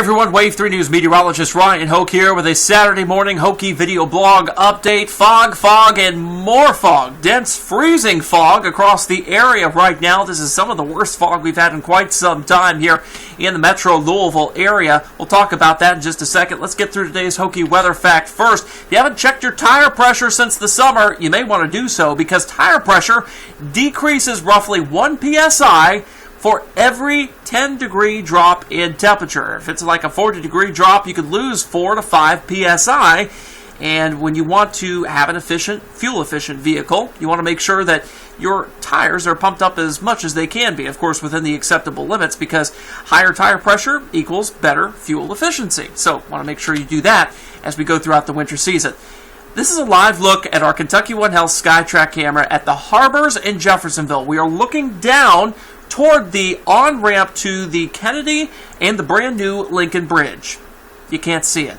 everyone, Wave 3 News Meteorologist Ryan Hoke here with a Saturday morning Hokey video blog update. Fog, and more fog. Dense, freezing fog across the area right now. This is some of the worst fog we've had in quite some time here in the metro Louisville area. We'll talk about that in just a second. Let's get through today's Hokey weather fact first. If you haven't checked your tire pressure since the summer, you may want to do so because tire pressure decreases roughly 1 psi for every 10-degree drop in temperature. If it's like a 40-degree drop, you could lose 4 to 5 psi. And when you want to have an efficient, fuel-efficient vehicle, you want to make sure that your tires are pumped up as much as they can be, of course, within the acceptable limits, because higher tire pressure equals better fuel efficiency. So, want to make sure you do that as we go throughout the winter season. This is a live look at our Kentucky One Health SkyTrack camera at the harbors in Jeffersonville. We are looking down toward the on-ramp to the Kennedy and the brand new Lincoln Bridge. You can't see it.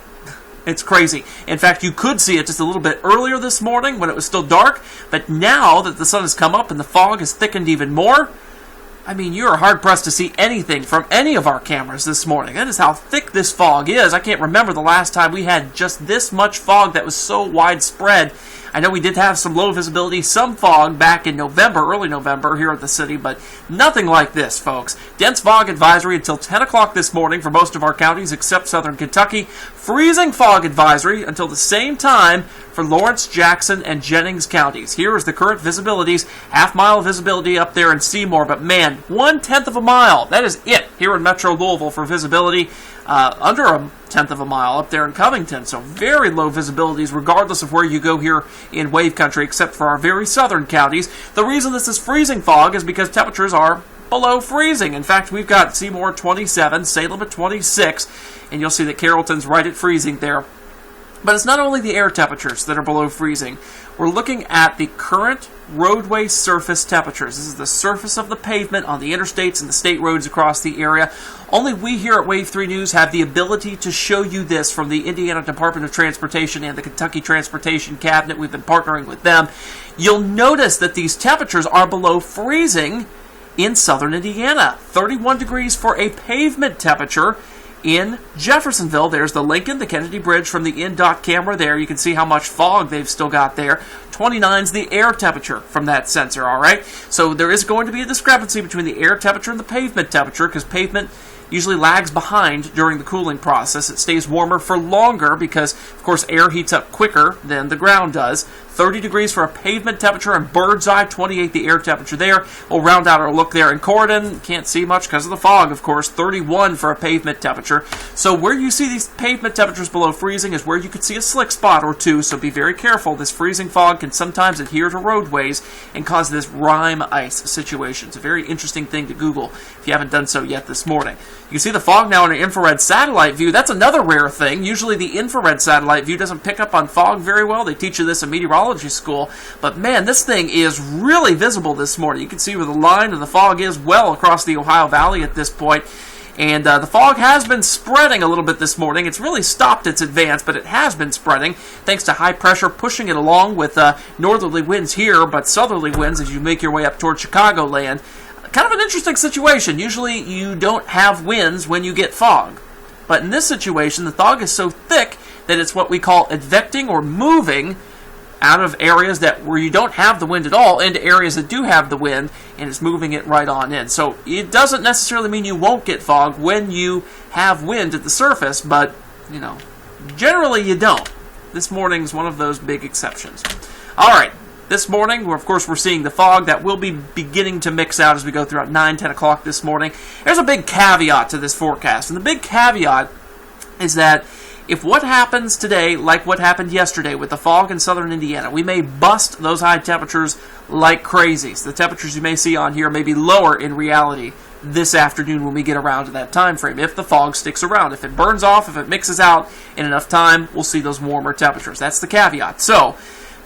It's crazy. In fact, you could see it just a little bit earlier this morning when it was still dark, but now that the sun has come up and the fog has thickened even more, I mean, you are hard-pressed to see anything from any of our cameras this morning. That is how thick this fog is. I can't remember the last time we had just this much fog that was so widespread. I know we did have some low visibility, some fog back in November, early November here at the city, but nothing like this, folks. Dense fog advisory until 10 o'clock this morning for most of our counties except southern Kentucky. Freezing fog advisory until the same time for Lawrence, Jackson, and Jennings counties. Here is the current visibilities. Half-mile visibility up there in Seymour, but man, 1/10 of a mile. That is it here in Metro Louisville for visibility. Under a 1/10 of a mile up there in Covington. So very low visibilities regardless of where you go here in wave country, except for our very southern counties. The reason this is freezing fog is because temperatures are below freezing. In fact, we've got Seymour 27, Salem at 26, and you'll see that Carrollton's right at freezing there. But it's not only the air temperatures that are below freezing. We're looking at the current roadway surface temperatures. This is the surface of the pavement on the interstates and the state roads across the area. Only we here at Wave 3 News have the ability to show you this from the Indiana Department of Transportation and the Kentucky Transportation Cabinet. We've been partnering with them. You'll notice that these temperatures are below freezing in southern Indiana. 31 degrees for a pavement temperature. In Jeffersonville, there's the Lincoln, the Kennedy Bridge from the in-dot camera there. You can see how much fog they've still got there. 29 is the air temperature from that sensor, all right? So there is going to be a discrepancy between the air temperature and the pavement temperature because pavement usually lags behind during the cooling process. It stays warmer for longer because, of course, air heats up quicker than the ground does. 30 degrees for a pavement temperature and Bird's Eye, 28 the air temperature there. We'll round out our look there in Corydon. Can't see much because of the fog, of course. 31 for a pavement temperature. So where you see these pavement temperatures below freezing is where you could see a slick spot or two, so be very careful. This freezing fog can sometimes adhere to roadways and cause this rime ice situation. It's a very interesting thing to Google if you haven't done so yet this morning. You can see the fog now in an infrared satellite view. That's another rare thing. Usually the infrared satellite view doesn't pick up on fog very well. They teach you this in meteorology school. But man, this thing is really visible this morning. You can see where the line of the fog is well across the Ohio Valley at this point. And the fog has been spreading a little bit this morning. It's really stopped its advance, but it has been spreading thanks to high pressure pushing it along with northerly winds here, but southerly winds as you make your way up toward Chicagoland. Kind of an interesting situation. Usually you don't have winds when you get fog. But in this situation, the fog is so thick that it's what we call advecting or moving out of areas where you don't have the wind at all into areas that do have the wind, and it's moving it right on in. So it doesn't necessarily mean you won't get fog when you have wind at the surface, but, you know, generally you don't. This morning's one of those big exceptions. All right. This morning, of course, we're seeing the fog that will be beginning to mix out as we go throughout 9, 10 o'clock this morning. There's a big caveat to this forecast, and the big caveat is that if what happens today, like what happened yesterday with the fog in southern Indiana, we may bust those high temperatures like crazy. So the temperatures you may see on here may be lower in reality this afternoon when we get around to that time frame, if the fog sticks around. If it burns off, if it mixes out in enough time, we'll see those warmer temperatures. That's the caveat. So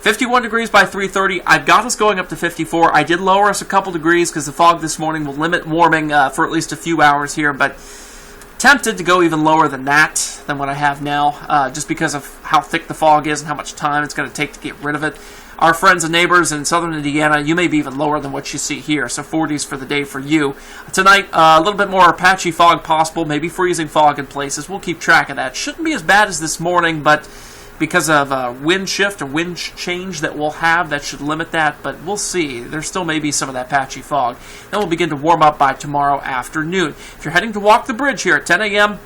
51 degrees by 3:30. I've got us going up to 54. I did lower us a couple degrees because the fog this morning will limit warming for at least a few hours here, but tempted to go even lower than that, than what I have now, just because of how thick the fog is and how much time it's going to take to get rid of it. Our friends and neighbors in southern Indiana, you may be even lower than what you see here, so 40s for the day for you. Tonight, a little bit more patchy fog possible, maybe freezing fog in places. We'll keep track of that. Shouldn't be as bad as this morning, but because of wind shift or wind change that we'll have, that should limit that, but we'll see. There still may be some of that patchy fog. Then we'll begin to warm up by tomorrow afternoon. If you're heading to walk the bridge here at 10 a.m.,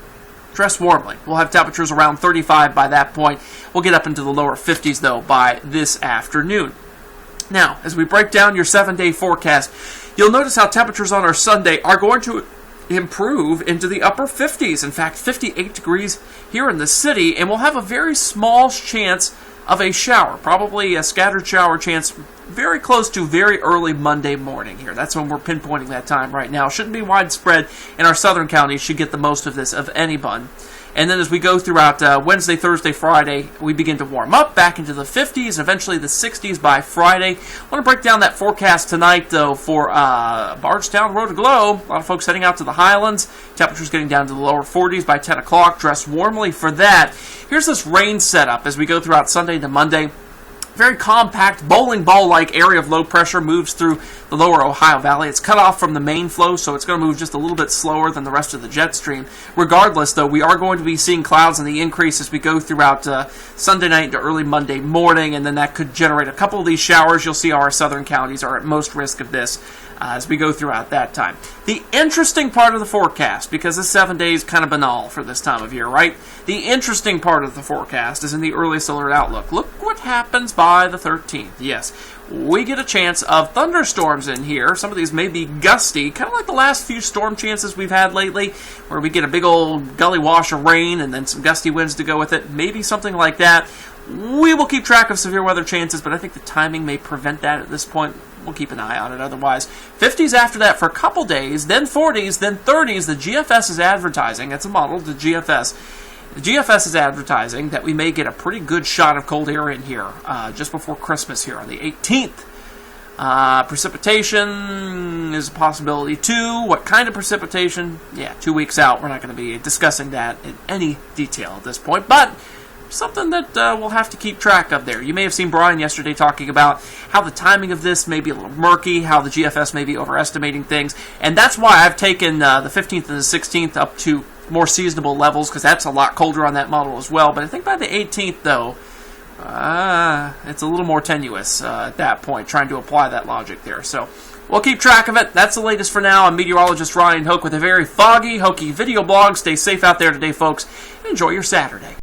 dress warmly. We'll have temperatures around 35 by that point. We'll get up into the lower 50s, though, by this afternoon. Now, as we break down your 7-day forecast, you'll notice how temperatures on our Sunday are going to improve into the upper 50s. In fact, 58 degrees here in the city, and we'll have a very small chance of a shower, probably a scattered shower chance very close to very early Monday morning here. That's when we're pinpointing that time right now. Shouldn't be widespread, and our southern counties should get the most of this of anyone. And then as we go throughout Wednesday, Thursday, Friday, we begin to warm up back into the 50s, eventually the 60s by Friday. I want to break down that forecast tonight, though, for Bardstown, Road to Glow. A lot of folks heading out to the Highlands. Temperatures getting down to the lower 40s by 10 o'clock. Dress warmly for that. Here's this rain setup as we go throughout Sunday to Monday. Very compact, bowling ball-like area of low pressure moves through the lower Ohio Valley. It's cut off from the main flow, so it's going to move just a little bit slower than the rest of the jet stream. Regardless, though, we are going to be seeing clouds in the increase as we go throughout Sunday night into early Monday morning, and then that could generate a couple of these showers. You'll see our southern counties are at most risk of this as we go throughout that time. The interesting part of the forecast, because this 7 days kind of banal for this time of year, right? The interesting part of the forecast is in the earliest alert outlook. Look what happens by the 13th. Yes, we get a chance of thunderstorms in here. Some of these may be gusty, kind of like the last few storm chances we've had lately, where we get a big old gully wash of rain and then some gusty winds to go with it. Maybe something like that. We will keep track of severe weather chances, but I think the timing may prevent that at this point. We'll keep an eye on it otherwise. 50s after that for a couple days, then 40s, then 30s. The GFS is advertising. That's a model, the GFS. The GFS is advertising that we may get a pretty good shot of cold air in here just before Christmas here on the 18th. Precipitation is a possibility too. What kind of precipitation? Yeah, 2 weeks out. We're not going to be discussing that in any detail at this point, but something that we'll have to keep track of there. You may have seen Brian yesterday talking about how the timing of this may be a little murky, how the GFS may be overestimating things, and that's why I've taken the 15th and the 16th up to more seasonable levels, because that's a lot colder on that model as well. But I think by the 18th, though, it's a little more tenuous at that point, trying to apply that logic there. So we'll keep track of it. That's the latest for now. I'm Meteorologist Ryan Hoke with a very foggy, Hokey video blog. Stay safe out there today, folks, and enjoy your Saturday.